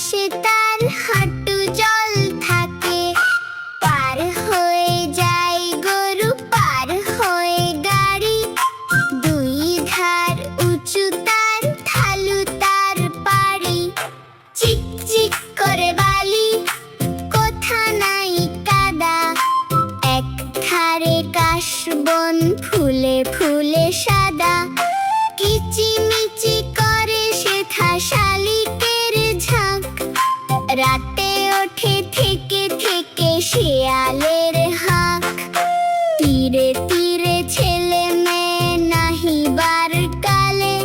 মাসে তার হাঁটু জল থাকে। পার হয়ে যায় গরু, পার হয়ে গাড়ি, দুই ধার উঁচু তার, ঢালু তার পাড়ি। চিকচিক করে বালি, কোথা নাই কাদা, এক ধারে কাশবন ফুলে ফুলে সাদা। কিচিমিচি করে সেথা শালিকের ঝাঁক, রাতে ওঠে থেকে থেকে শিয়ালের হাঁক। তীরে তীরে ছেলে মেয়ে নাহিবার কালে,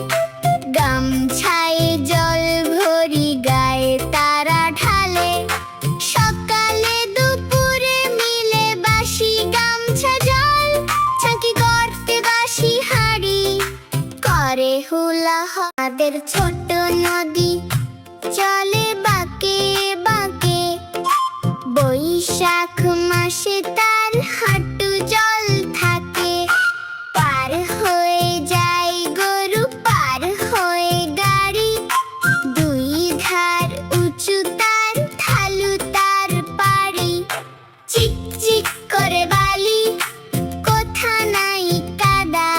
গামছায় জল ভরি গায়ে তারা ঢালে। সকালে দুপুরে মিলে বাসি গামছা জল, ছাঁকি করতে বাসি হাঁড়ি, করে হুলাহ। আমাদের ছোট নদী চলে বাঁকে বাঁকে, বৈশাখ মাসে তার হাঁটু জল থাকে। পার হয়ে যায় গরু, পার হয়ে গাড়ি, দুই ধার উঁচু তার, ঢালু তার পাড়ি। চিকচিক করে বালি, কোথা নাই কাদা,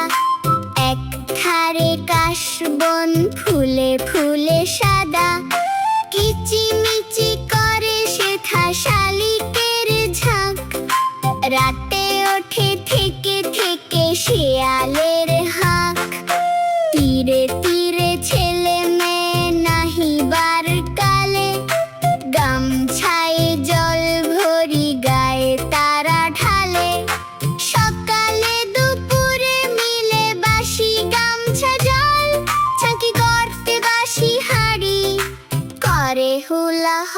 এক ধারে কাশবন ফুলে ফুলে সাদা। কিচিমিচি করে সেথা শালিকের ঝাঁক, রাতে ওঠে থেকে থেকে শিয়ালের হাঁক। তীরে তীরে ছেলে মেয়ে নাহিবার কালে, গামছায় জল ভরি গায়ে তারা ঢালে। সকালে দুপুরে মিলে বাসি গামছা জল, ছাঁকি করতে বাসি হাঁড়ি, করে হুলাহ।